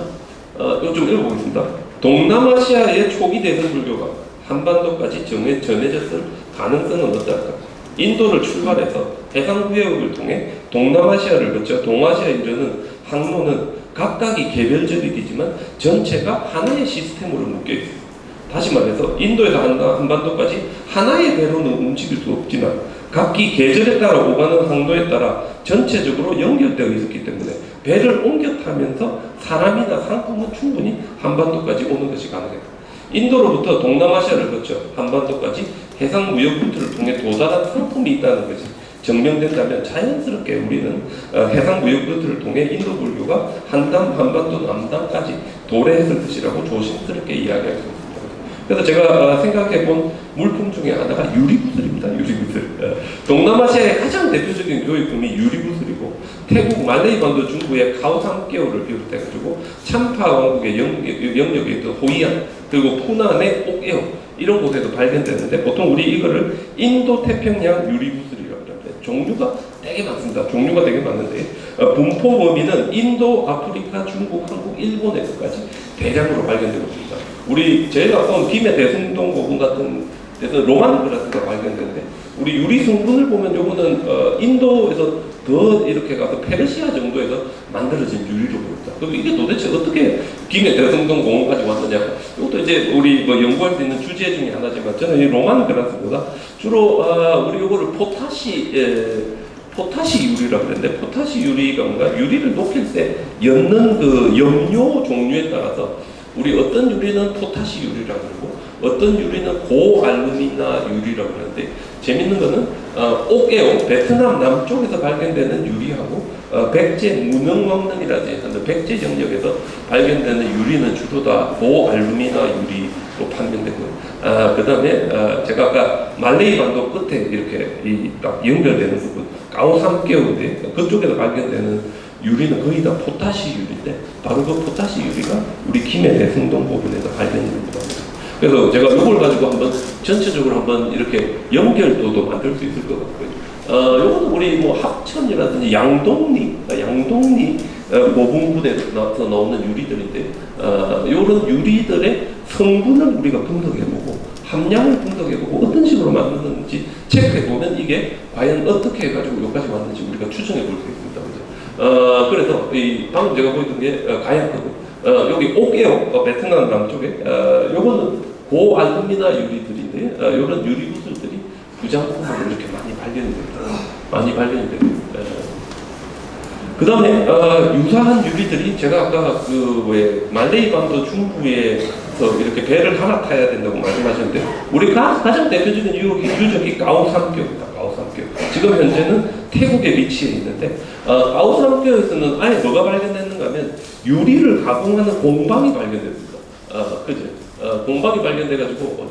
이거 좀 읽어보겠습니다. 동남아시아의 초기 대승불교가 한반도까지 전해졌을 가능성은 어떨까? 인도를 출발해서 해상구역을 통해 동남아시아를 거쳐 동아시아에 이르는 항로는 각각이 개별적이지만 전체가 하나의 시스템으로 묶여 있습니다. 다시 말해서 인도에서 한반도까지 하나의 배로는 움직일 수 없지만 각기 계절에 따라 오가는 항로에 따라 전체적으로 연결되어 있었기 때문에 배를 옮겨 타면서 사람이나 상품은 충분히 한반도까지 오는 것이 가능해요. 인도로부터 동남아시아를 거쳐 한반도까지 해상 무역 루트를 통해 도달한 상품이 있다는 것이 증명된다면 자연스럽게 우리는 해상 무역 루트를 통해 인도 불교가 한담, 한반도, 남담까지 도래했을 것이라고 조심스럽게 이야기할 수 있습니다. 그래서 제가 생각해본 물품 중에 하나가 유리구슬입니다. 유리구슬. 동남아시아의 가장 대표적인 교육품이 유리구슬이고 태국, 말레이 반도 중부의 카오상께오를 비롯해가지고 참파 왕국의 영역에 있던 호이안 그리고 푸난의 옥에오 이런 곳에도 발견되는데 보통 우리 이거를 인도 태평양 유리구슬이라고 합니다. 종류가 되게 많습니다. 종류가 되게 많은데 분포 범위는 인도, 아프리카, 중국, 한국, 일본에서까지 대량으로 발견되고 있습니다. 우리 제가 본 빔의 대승동 고분 같은 데서 로만 그라스가 발견되는데 우리 유리 성분을 보면 요거는 인도에서 더 이렇게 가서 페르시아 정도에서 만들어진 유리로 보입니다. 그럼 이게 도대체 어떻게 빔의 대승동 공원까지 왔느냐? 이것도 이제 우리 뭐 연구할 수 있는 주제 중에 하나지만 저는 이 로만 그라스보다 주로 우리 요거를 포타시 유리라고 그랬는데 포타시 유리가 뭔가 유리를 녹일 때 엮는 그 염료 종류에 따라서 우리 어떤 유리는 포타시 유리라고 그러고 어떤 유리는 고알루미나 유리라고 하는데 재밌는 거는 옥에오 베트남 남쪽에서 발견되는 유리하고 백제 무능왕릉이라든지 하는 백제 영역에서 발견되는 유리는 주로 다 고알루미나 유리로 판명되고요. 그 다음에 제가 아까 말레이 반도 끝에 이렇게 딱 연결되는 부분 가오삼개오인데 그쪽에서 발견되는 유리는 거의 다 포타시 유리인데 바로 그 포타시 유리가 우리 김해 대승동 부분에서 발견이 됩니다. 그래서 제가 이걸 가지고 한번 전체적으로 한번 이렇게 연결도도 만들 수 있을 것 같고요. 요거는 우리 뭐 합천이라든지 양동리 고분군에서 나오는 유리들인데 요런 유리들의 성분을 우리가 분석해보고 함량을 분석해보고 어떤 식으로 만드는지 체크해보면 이게 과연 어떻게 해가지고 여기까지 왔는지 우리가 추정해볼 수 있습니다. 그죠? 그래서 방금 제가 보여준 게 가야크고 여기 옥에오 베트남 남쪽에 요거는 고알루미나 유리들인데 이런 유리 구슬들이 부장품으로 이렇게 많이 발견이 됩니다. 많이 발견이 되고 그 다음에 유사한 유리들이 제가 아까 그 말레이 반도 중부에서 이렇게 배를 하나 타야 된다고 말씀하셨는데 우리 가장 대표적인 유적이 가오삼교입니다. 가오삼교. 지금 현재는 태국에 위치해 있는데 가오삼교에서는 아예 뭐가 발견됐는가 하면 유리를 가공하는 공방이 발견됐습니다. 그죠? 공방이 발견돼가지고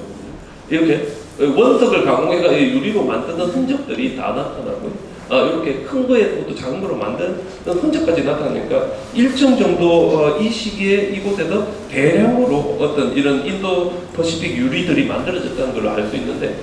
이렇게 원석을 가공해가 유리로 만드는 흔적들이 다 나타나고요. 이렇게 큰 거에서부터 작은 거로 만든 흔적까지 나타나니까 일정 정도 이 시기에 이곳에서 대량으로 어떤 이런 인도 퍼시픽 유리들이 만들어졌다는 걸 알 수 있는데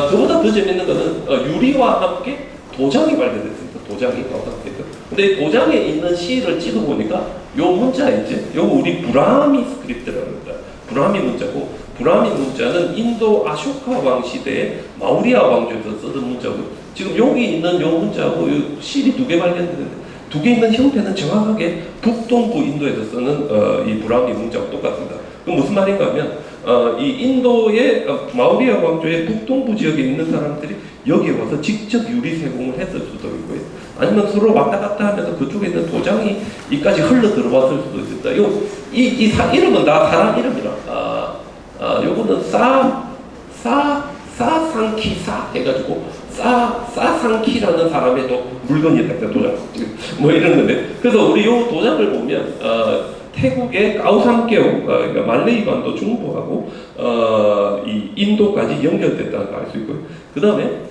그보다 더 재밌는 거는 유리와 함께 도장이 발견됐습니다. 도장이 가오삼교에서. 근데 이 도장에 있는 시를 찍어보니까 요 문자 요거 우리 브라미 스크립트라고 합니다. 브라미 문자고 브라미 문자는 인도 아쇼카 왕 시대에 마우리아 왕조에서 쓰던 문자고 지금 여기 있는 요 문자하고 요 실이 두 개 발견되는데 두 개 있는 형태는 정확하게 북동부 인도에서 쓰는 이 브라미 문자와 똑같습니다. 그럼 무슨 말인가 하면 이 인도의 마우리아 왕조의 북동부 지역에 있는 사람들이 여기에 와서 직접 유리 세공을 했을 수도 있고요. 아니면 서로 왔다 갔다 하면서 그쪽에 있는 도장이 이까지 흘러 들어왔을 수도 있다. 이름은 다 사람 이름이라. 요거는 사상키사 해가지고 사상키라는 사람의 또 물건이 있다. 도장. 뭐 이런 건데. 그래서 우리 요 도장을 보면 태국의 가오삼개오, 그러니까 말레이 반도 중부하고 이 인도까지 연결됐다는 걸 알 수 있고요. 그 다음에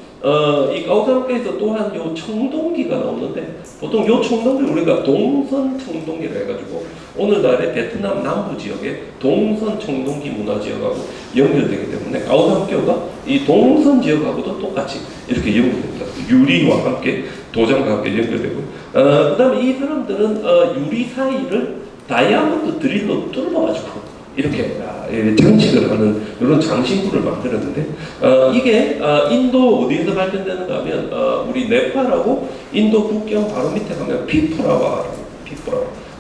이 가오삼교에서 또한 요 청동기가 나오는데 보통 요 청동기를 우리가 동선 청동기라 해가지고 오늘날의 베트남 남부 지역의 동선 청동기 문화 지역하고 연결되기 때문에 가오삼교가 이 동선 지역하고도 똑같이 이렇게 연결됩니다. 유리와 함께 도장과 함께 연결되고 그 다음에 이 사람들은 유리 사이를 다이아몬드 드릴로 뚫어가지고 이렇게 장식을 하는 이런 장신구를 만들었는데 이게 인도 어디에서 발견되는가 하면 우리 네팔하고 인도 국경 바로 밑에 가면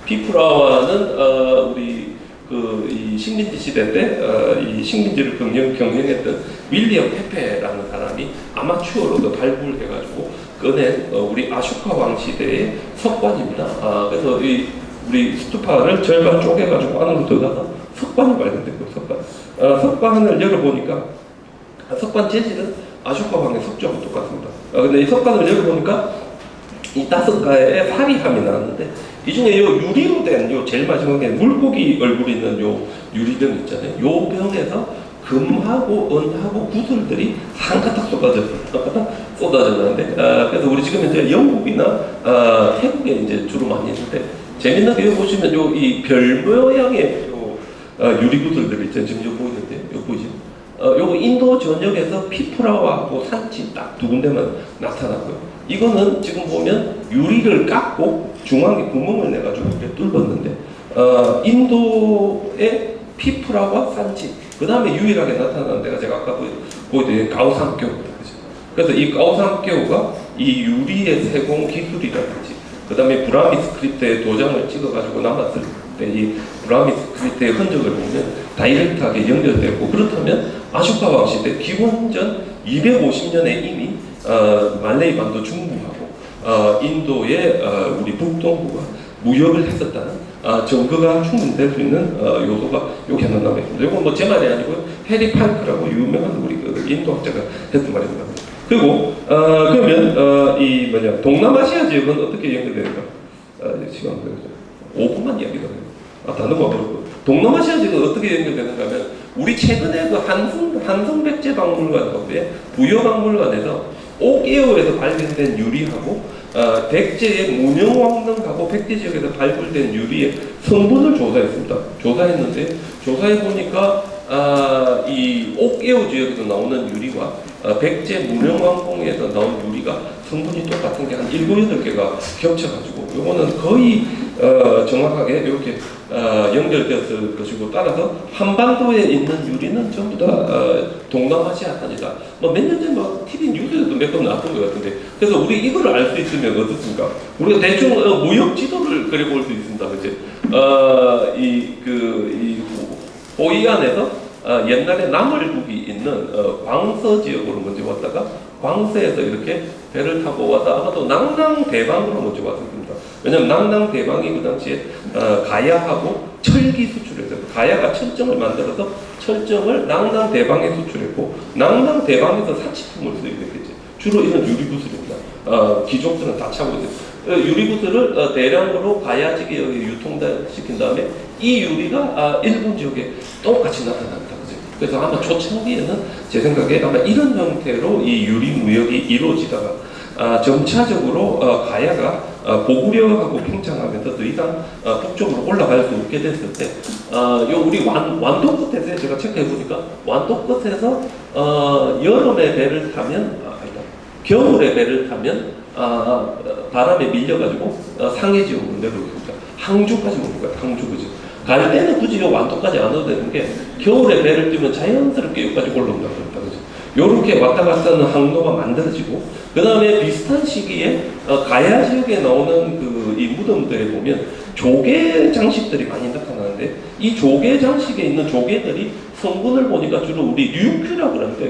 피프라와는 우리 이 식민지 시대 때 이 식민지를 경영했던 윌리엄 페페라는 사람이 아마추어로도 발굴해가지고 꺼낸 우리 아쇼카 왕 시대의 석관입니다. 그래서 우리 스투파를 절반 쪼개가지고 안으로 들어가서 석관이 발견됐고 석관을 열어보니까 석관 재질은 아쇼카 왕의 석조하고 똑같습니다. 근데 이 석관을 열어보니까 이 5가의 화리함이 나왔는데 이 중에 요 유리로 된 요 제일 마지막에 물고기 얼굴 있는 요 유리병 있잖아요. 요 병에서 금하고 은하고 구슬들이 한가닥 쏟아져 나는데 그래서 우리 지금 이제 영국이나 태국에 이제 주로 많이 있는데 재밌는 게 여기 보시면 이 별 모양의 유리 구슬들이 있잖아요. 지금 여기 보이는데 여기 보이죠? 요거 인도 전역에서 피프라와하고 산지 딱 두 군데만 나타나고요. 이거는 지금 보면 유리를 깎고 중앙에 구멍을 내가지고 이렇게 뚫었는데 인도의 피프라와 산지 그 다음에 유일하게 나타나는 데가 제가 아까 보여드린 가오삼교입니다. 그래서 이 가오삼교가 이 유리의 세공 기술이라든지 그 다음에 브라미 스크립트에 도장을 찍어가지고 남았을 때 이 브라미 스크립트의 흔적을 보면 다이렉트하게 연결되고 그렇다면 아쇼카 왕 시대 기원전 250년에 이미 말레이 반도 중부하고 인도의 우리 북동부가 무역을 했었다는 증거가 충분히 될 수 있는 요소가 여기 하나 남아 있습니다. 이건 뭐 제 말이 아니고요. 해리 파이크라고 유명한 우리 그 인도 학자가 했던 말입니다. 그리고 그러면 이 뭐냐 동남아시아 지역은 어떻게 연결되는가? 시간 5분만 이야기를 해요. 다른 거 없고 동남아시아 지역은 어떻게 연결되는가 하면 우리 최근에 그 한성백제 박물관하고의 부여박물관에서 옥에어에서 발견된 유리하고 백제의 문영왕릉하고 백제 지역에서 발굴된 유리의 성분을 조사했습니다. 조사했는데 조사해 보니까 이 옥에어 지역에서 나오는 유리와 백제 문영왕궁에서 나온 유리가 성분이 똑같은 게 한 7, 8개가 겹쳐가지고 요거는 거의 정확하게 이렇게 연결되었을 것이고 따라서 한반도에 있는 유리는 전부 다 동남아시아산이다. 뭐 몇 년 전에 뭐 TV 뉴스에도 몇 번 나왔던 것 같은데 그래서 우리 이거를 알 수 있으면 어떻습니까? 우리가 대충 무역 지도를 그려볼 수 있습니다. 그치? 이 호이안에서 옛날에 나물국이 있는 광서 지역으로 먼저 왔다가 광서에서 이렇게 배를 타고 와서 아마도 낭낭대방으로 먼저 왔을 겁니다. 왜냐하면 낭낭대방이 그 당시에 가야하고 철기 수출해서 가야가 철정을 만들어서 철정을 낭낭대방에 수출했고 낭낭대방에서 사치품을 수입했겠지. 주로 이런 유리구슬입니다. 귀족들은 다 차고 있어요. 유리구슬을 대량으로 가야지게 유통시킨 다음에 이 유리가 일본 지역에 똑같이 나타납니다. 그래서 아마 초창기에는 제 생각에 아마 이런 형태로 이 유리 무역이 이루어지다가 점차적으로 가야가 고구려하고 팽창하면서 더 이상 북쪽으로 올라갈 수 없게 됐을 때, 요 우리 완도 끝에서 제가 체크해 보니까 완도 끝에서 여름에 배를 타면, 겨울에 배를 타면 바람에 밀려가지고 상해 지역으로 내려옵니다. 항주까지 오는 거예요. 항주 그죠. 갈 때는 굳이 요 완도까지 안 와도 되는 게 겨울에 배를 뜨면 자연스럽게 여기까지 올라온다고 합니다. 그죠? 요렇게 왔다 갔다 하는 항로가 만들어지고 그 다음에 비슷한 시기에 가야 지역에 나오는 그 이 무덤들에 보면 조개 장식들이 많이 나타나는데 이 조개 장식에 있는 조개들이 성분을 보니까 주로 우리 류큐라고 그럽니다.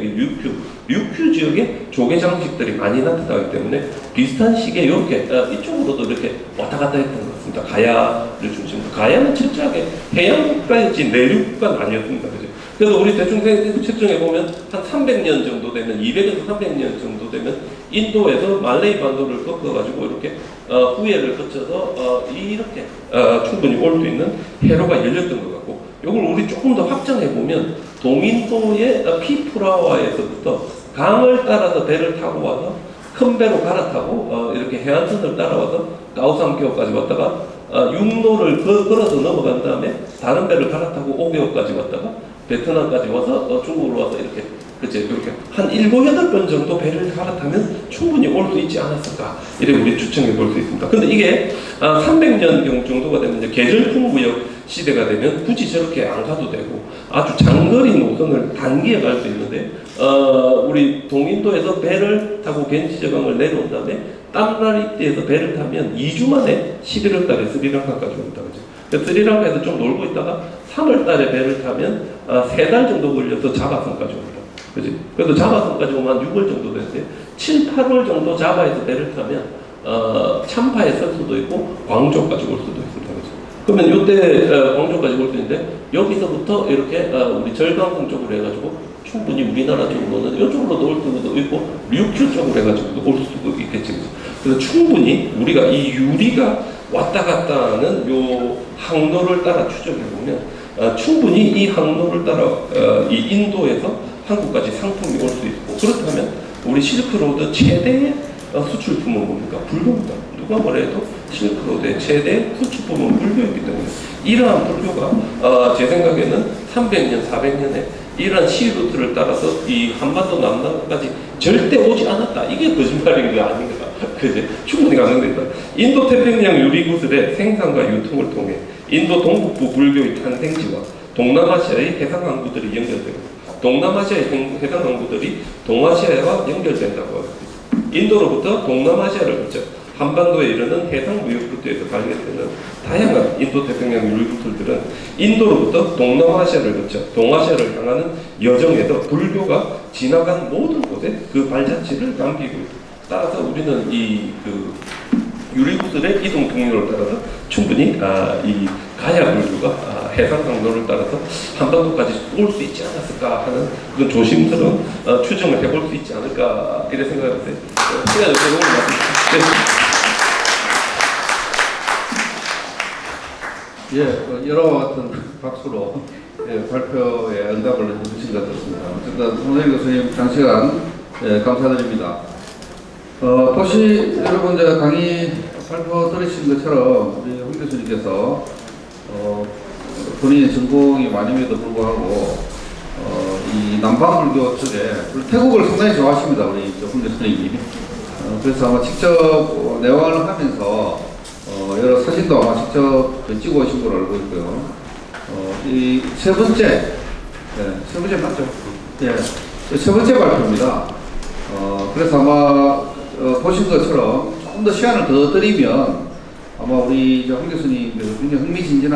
류큐 지역에 조개 장식들이 많이 나타나기 때문에 비슷한 시기에 이렇게 이쪽으로도 이렇게 왔다 갔다 했던 것 같습니다. 가야를 중심으로. 가야는 철저하게 해양 국가였지 내륙 국가는 아니었습니다. 그죠? 그래서 우리 대충 측정해 보면 한 300년 정도 되면 200에서 300년 정도 되면 인도에서 말레이 반도를 꺾어가지고 이렇게 후예를 거쳐서 이렇게 충분히 올 수 있는 해로가 열렸던 것 같고 이걸 우리 조금 더 확장해 보면 동인도의 피프라와에서부터 강을 따라서 배를 타고 와서 큰 배로 갈아타고 이렇게 해안선을 따라와서 가오삼교까지 왔다가 육로를 걸어서 넘어간 다음에 다른 배를 갈아타고 오개오까지 왔다가 베트남까지 와서 중국으로 와서 이렇게 그치 이렇게 한 7, 8번 정도 배를 갈아타면 충분히 올 수 있지 않았을까 이렇게 우리 추정해 볼 수 있습니다. 근데 이게 300년 정도가 되면 이제 계절풍 무역 시대가 되면 굳이 저렇게 안 가도 되고 아주 장거리 노선을 단기에 갈 수 있는데 우리 동인도에서 배를 타고 겐지저강을 내려온 다음에 땀라리띠에서 배를 타면 2주 만에 11월 달에 스리랑카까지 옵니다. 그죠? 스리랑카에서 좀 놀고 있다가 3월 달에 배를 타면 3달 정도 걸려서 자바섬까지 옵니다. 그지? 그래도 자바섬까지 오면 한 6월 정도 되는데 7, 8월 정도 자바에서 배를 타면 참파에 설 수도 있고 광주까지 올 수도 있습니다. 그죠? 그러면 이때 광주까지 올 수 있는데 여기서부터 이렇게 우리 절강성 쪽으로 해가지고 충분히 우리나라 쪽으로는 이쪽으로도 올 수도 있고 류큐 쪽으로 해가지고도 올 수도 있겠지. 그죠? 그래서 충분히 우리가 이 유리가 왔다 갔다 하는 요 항로를 따라 추적해 보면 충분히 이 항로를 따라 이 인도에서 한국까지 상품이 올 수 있고 그렇다면 우리 실크로드 최대의 수출품은 뭡니까? 불교입니다. 누가 뭐래도 실크로드의 최대 수출품은 불교이기 때문에 이러한 불교가 제 생각에는 300년, 400년에 이러한 시루트를 따라서 이 한반도 남남까지 절대 오지 않았다. 이게 거짓말인 게 아닌가. 그제 충분히 가능된다. 인도 태평양 유리구슬의 생산과 유통을 통해 인도 동북부 불교의 탄생지와 동남아시아의 해상 항구들이 연결되고 동남아시아의 해상 항구들이 동아시아와 연결된다고 하고 있습니다. 인도로부터 동남아시아를 거쳐 한반도에 이르는 해상 무역 루트에서 발견되는 다양한 인도 태평양 유리구슬들은 인도로부터 동남아시아를 거쳐 동아시아를 향하는 여정에서 불교가 지나간 모든 곳에 그 발자취를 남기고 있다. 따라서 우리는 이 유리구슬의 이동 경로를 따라서 충분히 이 가야 불교가 해상 강도를 따라서 한반도까지 올 수 있지 않았을까 하는 그런 조심스러운 추정을 해볼 수 있지 않을까 이래 생각했어요. 시간이 없어서 오늘 말씀. 예, 여러와 같은 박수로 발표에 응답을 해주신 것 같습니다. 어쨌든 손혜리 교수님 장시간 감사드립니다. 도시 여러분 제가 강의 발표 들으신 것처럼 우리 홍 교수님께서 본인의 전공이 많음에도 불구하고 이 남방불교 쪽에 태국을 상당히 좋아하십니다. 우리 홍 교수님이. 그래서 아마 직접 내왕을 하면서 여러 사진도 아마 직접 찍어 오신 걸로 알고 있고요. 이 세 번째, 세 번째 맞죠? 예, 세 번째 발표입니다. 그래서 아마 보신 것처럼 조금 더 시간을 더 드리면 아마 우리 홍 교수님 굉장히 흥미진진한